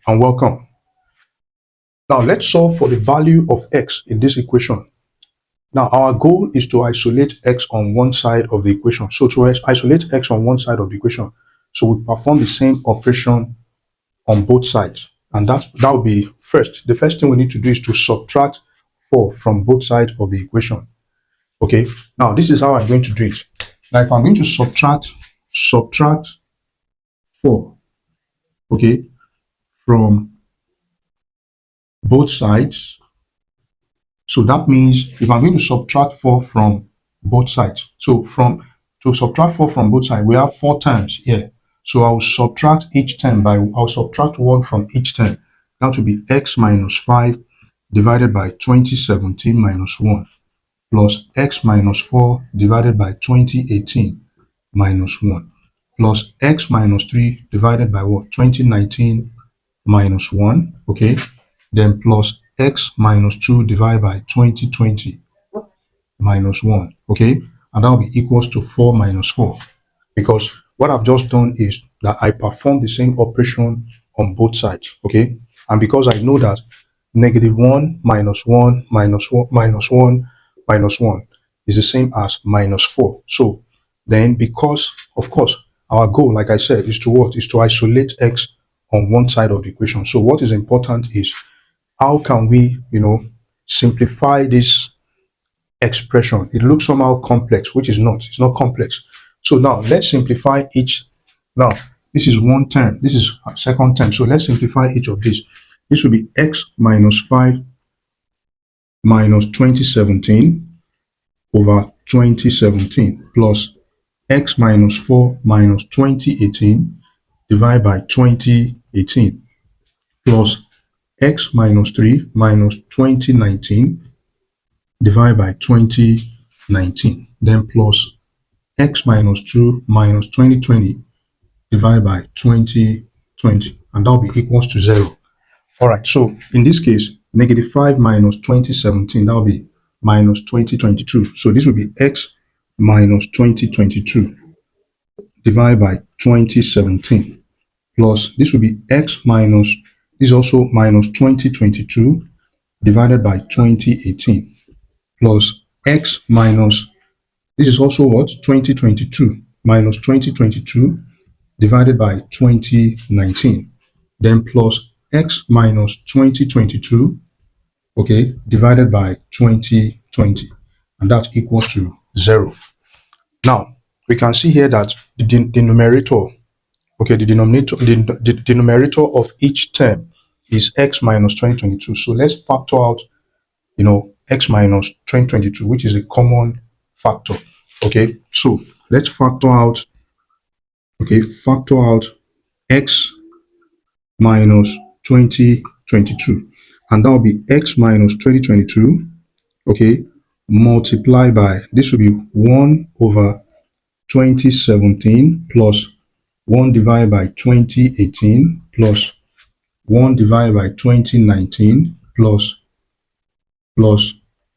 and welcome. Now let's solve for the value of x in this equation. Now our goal is to isolate x on one side of the equation. So to isolate x on one side of the equation, so we perform the same operation on both sides. And that will be first. The first thing we need to do is to subtract 4 from both sides of the equation. Okay, now this is how I'm going to do it. Now if I'm going to subtract 4, okay, from both sides, so that means if I'm going to subtract 4 from both sides, so to subtract 4 from both sides, we have 4 terms here. So I'll subtract each term I'll subtract 1 from each term. That will be x minus 5 divided by 2017 minus 1 plus x minus 4 divided by 2018 minus 1 plus x minus 3 divided by what? 2019 minus 1, okay? Then plus x minus 2 divided by 2020 minus 1, okay? And that will be equals to 4 minus 4. Because what I've just done is that I perform the same operation on both sides, okay? And because I know that negative 1 minus 1 minus 1 minus 1 minus 1 is the same as minus 4. So then because, of course, our goal, like I said, is to what? Is to isolate x on one side of the equation. So what is important is how can we, simplify this expression? It looks somehow complex, which is not. It's not complex. So now let's simplify each. Now this is one term. This is a second term. So let's simplify each of these. This will be x minus 5 minus 2017 over 2017 plus x minus 4 minus 2018 divided by 2018 plus x minus 3 minus 2019 divided by 2019, then plus x minus 2 minus 2020 divided by 2020, and that will be equals to 0. All right, so in this case, negative 5 minus 2017, that will be minus 2022. So this will be x minus 2022 divided by 2017 plus this will be x minus, this is also minus 2022 divided by 2018 plus x minus, this is also what? 2022 minus 2022 divided by 2019. Then plus x minus 2022, okay, divided by 2020. And that equals to 0. Now, we can see here that the numerator, okay, the numerator of each term is x minus 2022. So let's factor out, x minus 2022, which is a common factor. Okay, so let's factor out, x minus 2022, and that will be x minus 2022, okay, multiply by, this will be 1 over 2017 plus 1 divided by 2018 plus 1 divided by 2019 plus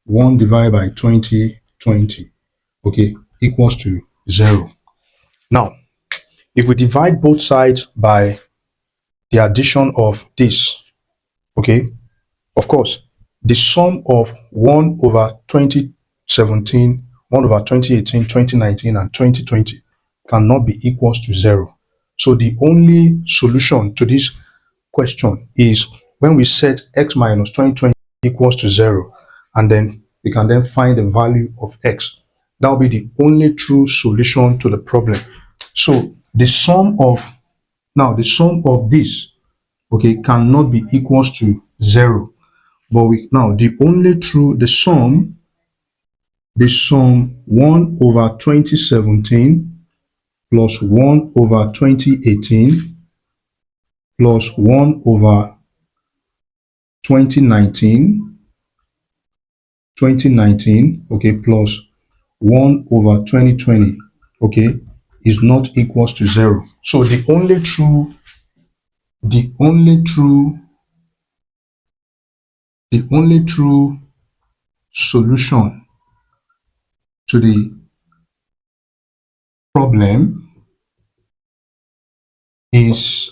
1 divided by 2020, okay, equals to 0. Now, if we divide both sides by the addition of this, okay, of course, the sum of 1 over 2017, 1 over 2018, 2019, and 2020 cannot be equals to 0. So the only solution to this question is when we set x minus 2020 equals to 0, and then we can then find the value of x. That will be the only true solution to the problem. So the sum of this, okay, cannot be equals to 0. But the sum 1 over 2017 plus 1 over 2018 plus 1 over 2019, okay, plus 1 over 2020, okay, is not equals to 0. So the only true solution to the problem is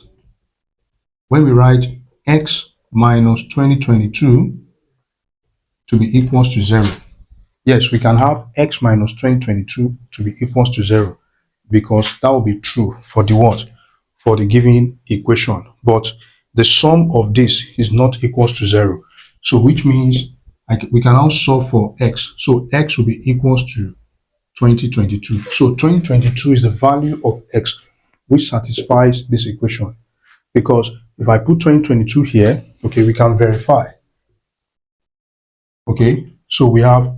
when we write x minus 2022 to be equals to 0. Yes, we can have x minus 2022 to be equals to 0 because that will be true for the what? For the given equation. But the sum of this is not equals to 0. So which means we can now solve for x. So x will be equals to 2022. So 2022 is the value of x which satisfies this equation. Because if I put 2022 here, okay, we can verify. Okay, so we have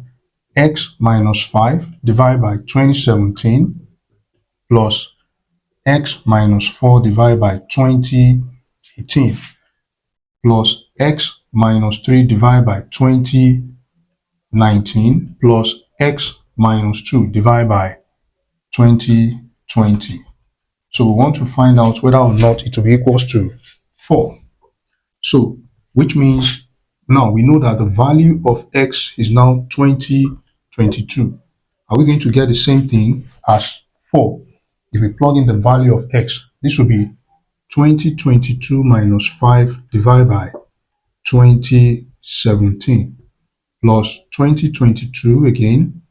x minus 5 divided by 2017 plus x minus 4 divided by 2018 plus x minus 3 divided by 2019 plus x minus 2 divided by 2020. So we want to find out whether or not it will be equals to 4. So which means now we know that the value of x is now 2022. Are we going to get the same thing as 4? If we plug in the value of x, this will be 2022 minus 5 divided by 2017 plus 2022 again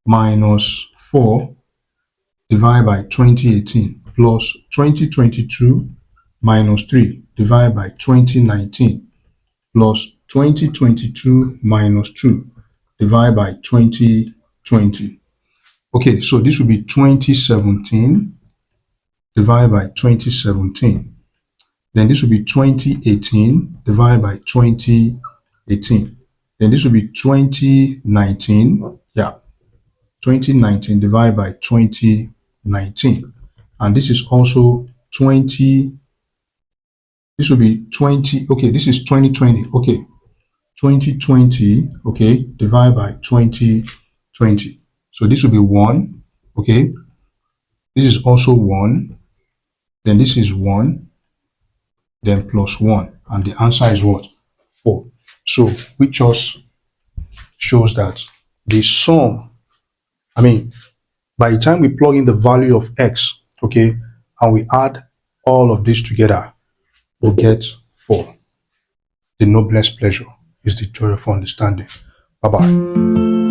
minus 4 divided by 2018 plus 2022 minus 3 divided by 2019 plus 2022 minus 2 divided by 2020. Okay, so this will be 2017 divided by 2017. Then this will be 2018 divided by 2018. Then this will be 2019. Yeah, 2019 divided by 2019. And this is also 20. This will be 20. Okay, this is 2020. Okay, 2020, okay, divided by 2020. So this will be 1, okay. This is also 1. Then this is 1. Then plus 1. And the answer is what? 4. So which just shows that the sum, by the time we plug in the value of x, okay, and we add all of this together, we'll get 4. The noblest pleasure is the joy of understanding. Bye-bye.